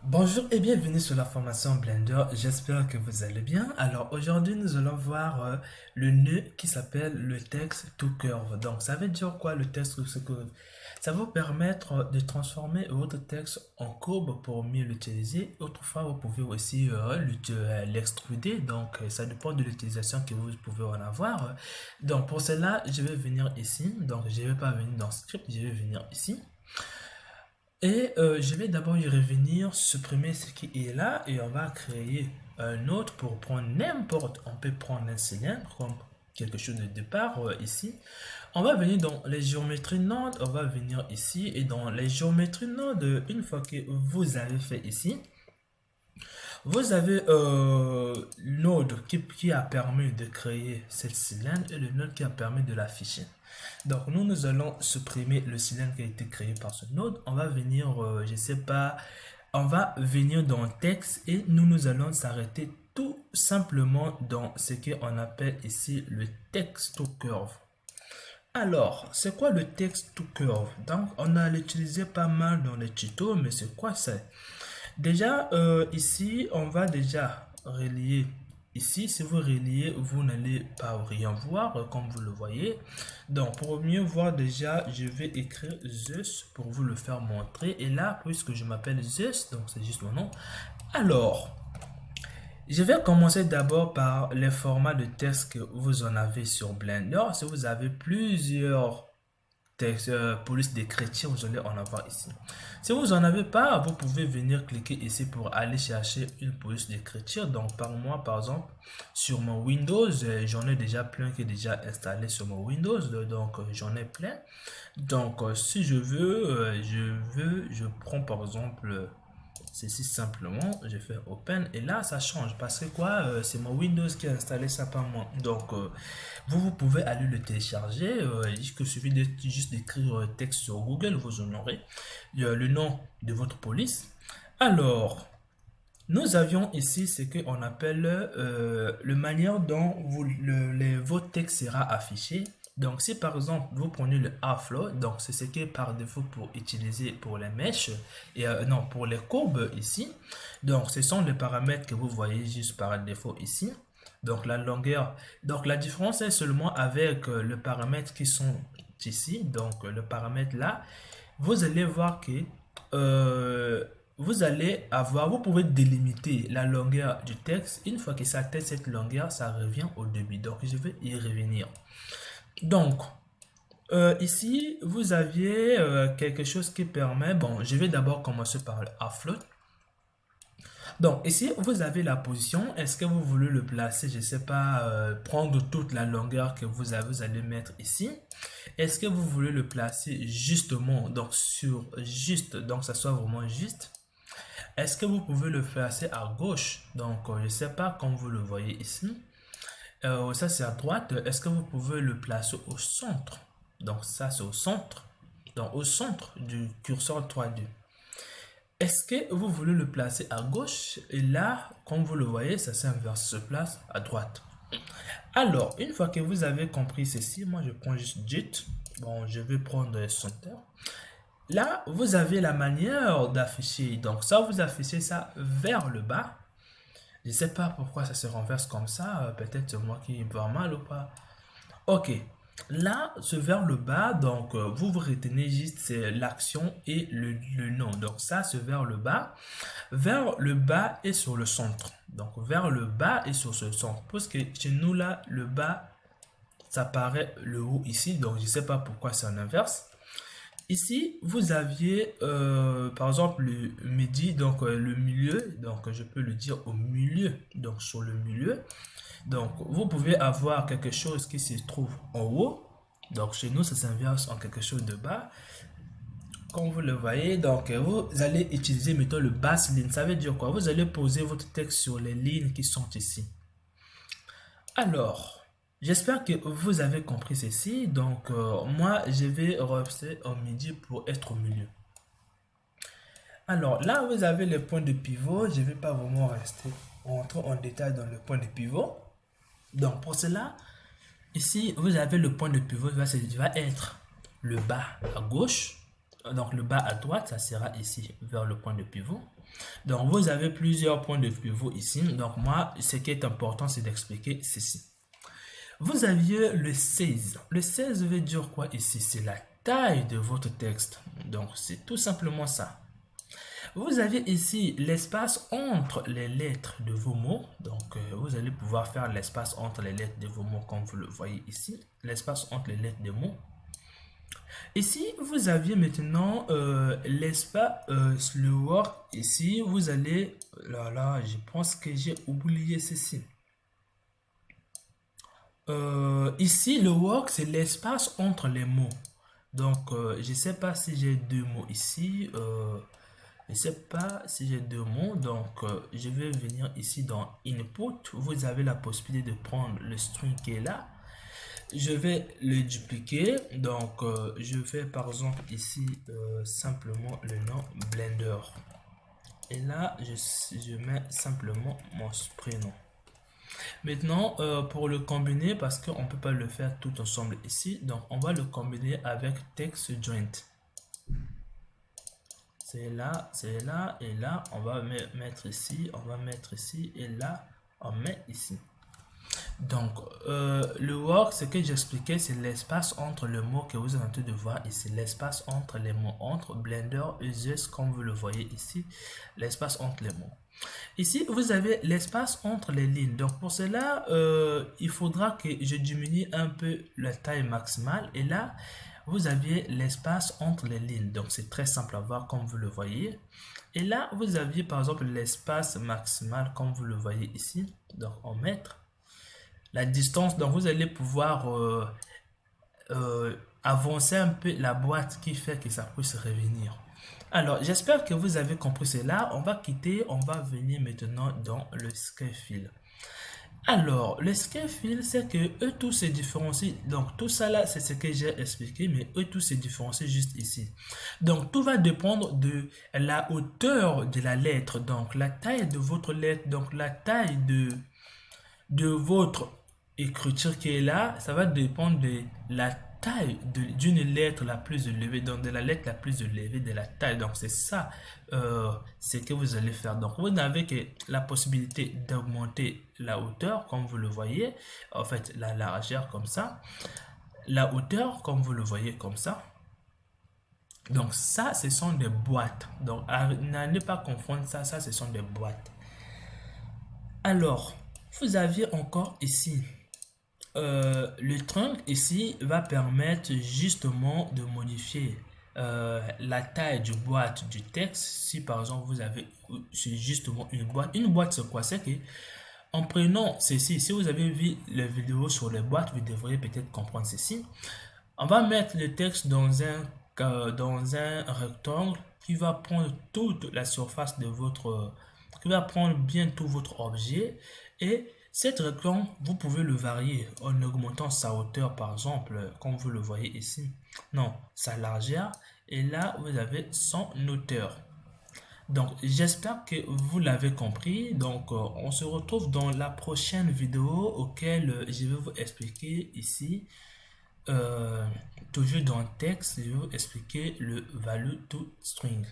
Bonjour et bienvenue sur la formation Blender, j'espère que vous allez bien. Alors aujourd'hui nous allons voir le nœud qui s'appelle le text to curve. Donc ça veut dire quoi le text to curve? Ça va vous permettre de transformer votre texte en courbe pour mieux l'utiliser. Autrefois vous pouvez aussi l'extruder, donc ça dépend de l'utilisation que vous pouvez en avoir. Donc pour cela je vais venir ici, donc je ne vais pas venir dans script, je vais venir ici. Et je vais d'abord y revenir, supprimer ce qui est là et on va créer un autre pour prendre n'importe. On peut prendre un cylindre comme quelque chose de départ ici. On va venir dans les géométries nodes, on va venir ici et dans les géométries nodes, une fois que vous avez fait ici, vous avez le node qui a permis de créer cette cylindre et le node qui a permis de l'afficher. Donc nous allons supprimer le cylindre qui a été créé par ce node. On va venir, je sais pas, on va venir dans texte et nous allons s'arrêter tout simplement dans ce qu'on appelle ici le text to curve. Alors, c'est quoi le text to curve? Donc, on a l'utilisé pas mal dans les tutos, mais c'est quoi ça? Déjà, ici, on va déjà relier. Ici, si vous reliez, vous n'allez pas rien voir, comme vous le voyez. Donc, pour mieux voir déjà, je vais écrire Zeus pour vous le faire montrer. Et là, puisque je m'appelle Zeus, donc c'est juste mon nom. Alors, je vais commencer d'abord par les formats de texte que vous en avez sur Blender. Si vous avez plusieurs police d'écriture, vous allez en avoir ici. Si vous en avez pas, vous pouvez venir cliquer ici pour aller chercher une police d'écriture. Donc par moi, par exemple, sur mon Windows, j'en ai déjà plein qui est déjà installé sur mon Windows, donc j'en ai plein. Donc si je prends par exemple ceci simplement, je fais open et là ça change parce que quoi, c'est mon Windows qui a installé ça par moi. Donc vous pouvez aller le télécharger, il suffit juste d'écrire texte sur Google, vous en aurez le nom de votre police. Alors nous avions ici ce qu'on appelle le manière dont votre texte sera affiché. Donc, si par exemple vous prenez le Flow, donc c'est ce qui est par défaut pour utiliser pour les mèches et non pour les courbes ici. Donc, ce sont les paramètres que vous voyez juste par défaut ici. Donc, la longueur. Donc, la différence est seulement avec le paramètre qui sont ici. Donc, le paramètre là, vous allez voir que euh, vous pouvez délimiter la longueur du texte. Une fois que ça atteint cette longueur, ça revient au début. Donc, je vais y revenir. Donc, ici, vous aviez quelque chose qui permet, bon, je vais d'abord commencer par le float. Donc, ici, vous avez la position. Est-ce que vous voulez le placer, je ne sais pas, prendre toute la longueur que vous avez, vous allez mettre ici. Est-ce que vous voulez le placer justement, donc donc ça soit vraiment juste. Est-ce que vous pouvez le placer à gauche? Donc, je ne sais pas comme vous le voyez ici. Ça, c'est à droite. Est-ce que vous pouvez le placer au centre? Donc, ça, c'est au centre. Donc, au centre du curseur 3D. Est-ce que vous voulez le placer à gauche? Et là, comme vous le voyez, ça s'inverse, se place à droite. Alors, une fois que vous avez compris ceci, moi, je prends juste JIT. Bon, je vais prendre Center. Là, vous avez la manière d'afficher. Donc, ça, vous affichez ça vers le bas. Je ne sais pas pourquoi ça se renverse comme ça. Peut-être c'est moi qui vois mal ou pas. Ok. Là, c'est vers le bas. Donc, vous retenez juste l'action et le nom. Donc, ça, c'est vers le bas. Vers le bas et sur le centre. Donc, vers le bas et sur ce centre. Parce que chez nous, là, le bas, ça paraît le haut ici. Donc, je ne sais pas pourquoi c'est en inverse. Ici, vous aviez par exemple le midi, donc le milieu, donc je peux le dire au milieu, donc sur le milieu. Donc vous pouvez avoir quelque chose qui se trouve en haut, donc chez nous ça s'inverse en quelque chose de bas. Comme vous le voyez, donc vous allez utiliser mettons le basse ligne, ça veut dire quoi? Vous allez poser votre texte sur les lignes qui sont ici. Alors, j'espère que vous avez compris ceci. Donc, moi, je vais rester au midi pour être au milieu. Alors, là, vous avez les points de pivot. Je ne vais pas vraiment rentrer en détail dans le point de pivot. Donc, pour cela, ici, vous avez le point de pivot. Il va être le bas à gauche. Donc le bas à droite, ça sera ici vers le point de pivot. Donc vous avez plusieurs points de pivot ici. Donc moi, ce qui est important, c'est d'expliquer ceci. Vous aviez le 16. Le 16 veut dire quoi ici? C'est la taille de votre texte. Donc c'est tout simplement ça. Vous avez ici l'espace entre les lettres de vos mots. Donc, vous allez pouvoir faire l'espace entre les lettres de vos mots comme vous le voyez ici. L'espace entre les lettres des mots. Ici, vous aviez maintenant l'espace, le work. Ici, vous allez... Là, je pense que j'ai oublié ceci. Ici, le work, c'est l'espace entre les mots. Donc, je ne sais pas si j'ai deux mots ici. Je ne sais pas si j'ai deux mots, donc je vais venir ici dans Input. Vous avez la possibilité de prendre le string qui est là. Je vais le dupliquer, donc je vais par exemple ici simplement le nom Blender. Et là, je mets simplement mon prénom. Maintenant, pour le combiner, parce qu'on ne peut pas le faire tout ensemble ici, donc on va le combiner avec Text Joint. C'est là, et là, on va mettre ici, on va mettre ici, et là, on met ici. Donc, le work, ce que j'expliquais, c'est l'espace entre le mot que vous êtes en train de voir ici, l'espace entre les mots, entre Blender et Zeus, comme vous le voyez ici, l'espace entre les mots. Ici, vous avez l'espace entre les lignes. Donc, pour cela, il faudra que je diminue un peu la taille maximale, et là, vous aviez l'espace entre les lignes. Donc, c'est très simple à voir comme vous le voyez. Et là, vous aviez par exemple l'espace maximal comme vous le voyez ici. Donc, en mètres. La distance, donc vous allez pouvoir avancer un peu la boîte qui fait que ça puisse revenir. Alors, j'espère que vous avez compris cela. On va quitter, on va venir maintenant dans le scale fill. Alors, le scale fill, c'est que eux tous se différencient. Donc, tout ça là, c'est ce que j'ai expliqué, mais eux tous se différencient juste ici. Donc, tout va dépendre de la hauteur de la lettre. Donc, la taille de votre lettre, donc la taille de votre écriture qui est là, ça va dépendre de la taille d'une lettre la plus élevée, donc de la lettre la plus élevée de la taille. Donc c'est ça ce que vous allez faire. Donc vous n'avez que la possibilité d'augmenter la hauteur comme vous le voyez, en fait la largeur comme ça, la hauteur comme vous le voyez comme ça. Donc ça, ce sont des boîtes. Donc n'allez pas confondre ça, ce sont des boîtes. Alors, vous aviez encore ici le trunk ici va permettre justement de modifier la taille du boîte du texte. Si par exemple vous avez justement une boîte c'est quoi? C'est que en prenant ceci, si vous avez vu les vidéos sur les boîtes, vous devriez peut-être comprendre ceci. On va mettre le texte dans un rectangle qui va prendre toute la surface de votre, qui va prendre bien tout votre objet, et cet rectangle, vous pouvez le varier en augmentant sa hauteur, par exemple, comme vous le voyez ici. Non, sa largeur. Et là, vous avez son hauteur. Donc, j'espère que vous l'avez compris. Donc, on se retrouve dans la prochaine vidéo auquel je vais vous expliquer ici. Toujours dans le texte, je vais vous expliquer le value to string.